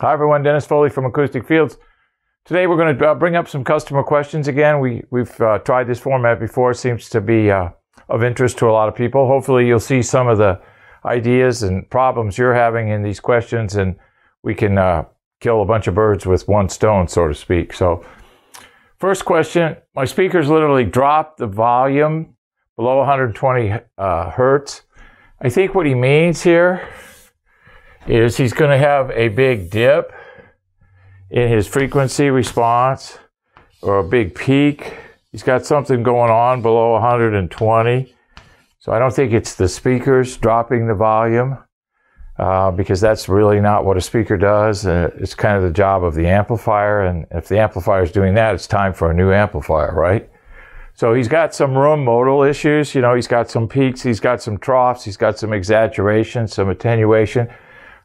Hi everyone, Dennis Foley from Acoustic Fields. Today we're going to bring up some customer questions again. We've tried this format before. It seems to be of interest to a lot of people. Hopefully you'll see some of the ideas and problems you're having in these questions, and we can kill a bunch of birds with one stone, so to speak. So first question, my speakers literally dropped the volume below 120 hertz. I think what he means here is he's going to have a big dip in his frequency response, or a big peak. He's got something going on below 120. So I don't think it's the speakers dropping the volume, because that's really not what a speaker does. It's kind of the job of the amplifier, and if the amplifier is doing that, it's time for a new amplifier, right? So he's got some room modal issues. You know, he's got some peaks, he's got some troughs, he's got some exaggeration, some attenuation.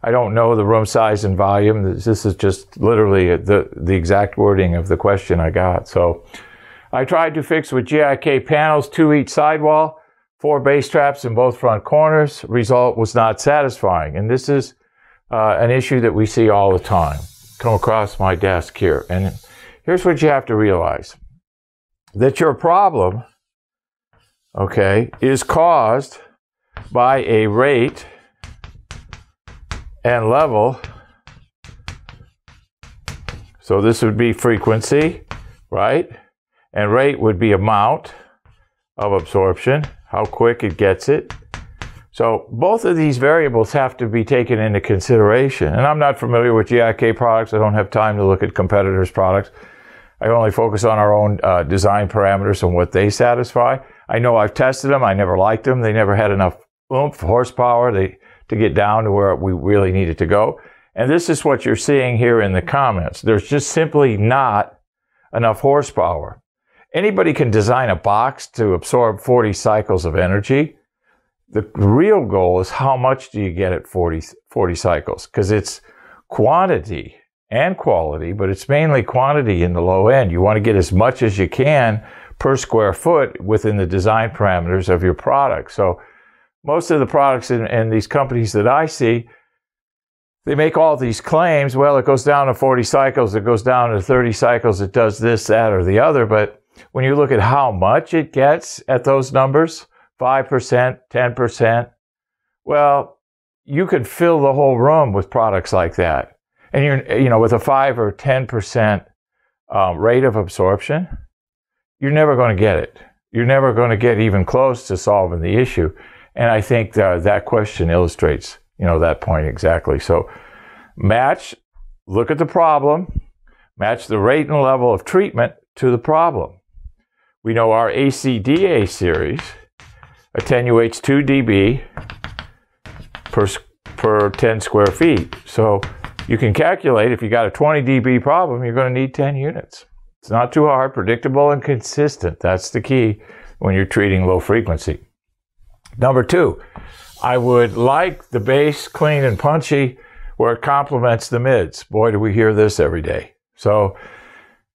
I don't know the room size and volume. This is just literally the exact wording of the question I got. So I tried to fix with GIK panels, 2 each sidewall, 4 bass traps in both front corners. Result was not satisfying. And this is an issue that we see all the time. Come across my desk here. And here's what you have to realize. That your problem, okay, is caused by a rate and level. So this would be frequency, right? And rate would be amount of absorption, how quick it gets it. So both of these variables have to be taken into consideration. And I'm not familiar with GIK products. I don't have time to look at competitors' products. I only focus on our own design parameters and what they satisfy. I know I've tested them. I never liked them. They never had enough oomph, horsepower to get down to where we really needed to go. And this is what you're seeing here in the comments. There's just simply not enough horsepower. Anybody can design a box to absorb 40 cycles of energy. The real goal is how much do you get at 40 cycles? Because it's quantity and quality, but it's mainly quantity in the low end. You want to get as much as you can per square foot within the design parameters of your product. So most of the products in these companies that I see, they make all these claims. Well, it goes down to 40 cycles, it goes down to 30 cycles, it does this, that, or the other. But when you look at how much it gets at those numbers, 5%, 10%, well, you could fill the whole room with products like that. And with a 5 or 10% rate of absorption, you're never going to get it. You're never going to get even close to solving the issue. And I think that question illustrates, that point exactly. So look at the problem, match the rate and level of treatment to the problem. We know our ACDA series attenuates 2 dB per 10 square feet. So you can calculate if you got a 20 dB problem, you're going to need 10 units. It's not too hard, predictable and consistent. That's the key when you're treating low frequency. Number 2, I would like the bass clean and punchy where it complements the mids. Boy, do we hear this every day. So,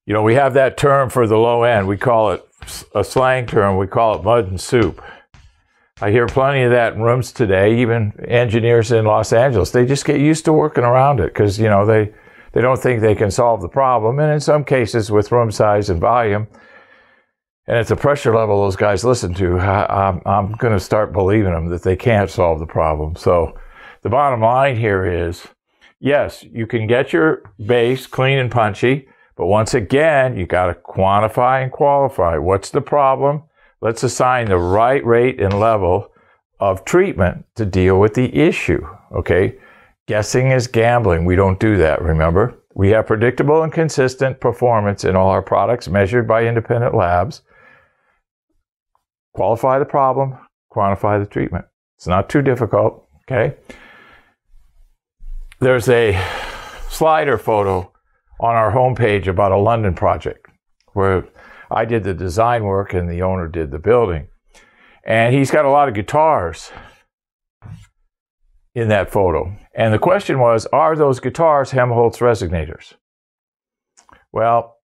we have that term for the low end. We call it a slang term. We call it mud and soup. I hear plenty of that in rooms today, even engineers in Los Angeles. They just get used to working around it because, they don't think they can solve the problem. And in some cases with room size and volume, and it's a pressure level those guys listen to, I'm going to start believing them that they can't solve the problem. So the bottom line here is, yes, you can get your bass clean and punchy, but once again, you got to quantify and qualify. What's the problem? Let's assign the right rate and level of treatment to deal with the issue, okay? Guessing is gambling. We don't do that, remember? We have predictable and consistent performance in all our products measured by independent labs. Qualify the problem, quantify the treatment. It's not too difficult, okay? There's a slider photo on our homepage about a London project where I did the design work and the owner did the building. And he's got a lot of guitars in that photo. And the question was, are those guitars Helmholtz resonators? Well,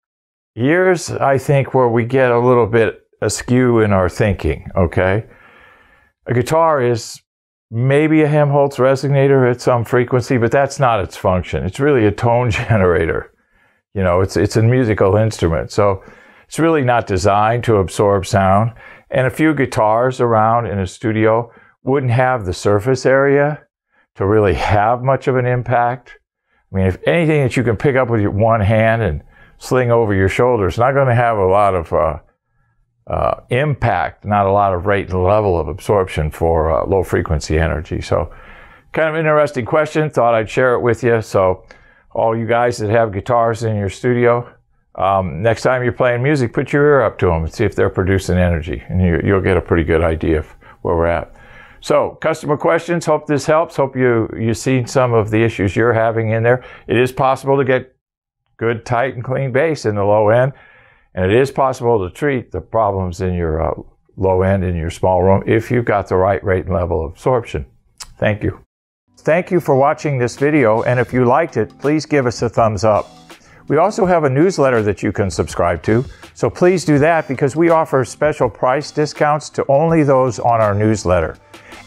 here's, I think, where we get a little bit askew in our thinking, okay? A guitar is maybe a Helmholtz resonator at some frequency, but that's not its function. It's really a tone generator. You know, it's a musical instrument. So it's really not designed to absorb sound. And a few guitars around in a studio wouldn't have the surface area to really have much of an impact. I mean, if anything that you can pick up with your one hand and sling over your shoulder, it's not going to have a lot of impact, not a lot of rate and level of absorption for low frequency energy. So kind of interesting question. Thought I'd share it with you. So all you guys that have guitars in your studio, next time you're playing music, put your ear up to them and see if they're producing energy, and you'll get a pretty good idea of where we're at. So customer questions, hope this helps. Hope you've seen some of the issues you're having in there. It is possible to get good, tight, and clean bass in the low end, and it is possible to treat the problems in your low end in your small room if you've got the right rate and level of absorption. Thank you. Thank you for watching this video, and if you liked it, please give us a thumbs up. We also have a newsletter that you can subscribe to, so please do that because we offer special price discounts to only those on our newsletter.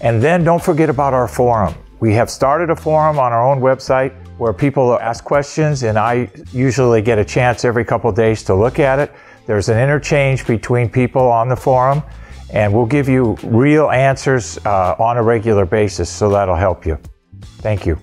And then don't forget about our forum. We have started a forum on our own website where people ask questions, and I usually get a chance every couple days to look at it. There's an interchange between people on the forum, and we'll give you real answers on a regular basis, so that'll help you. Thank you.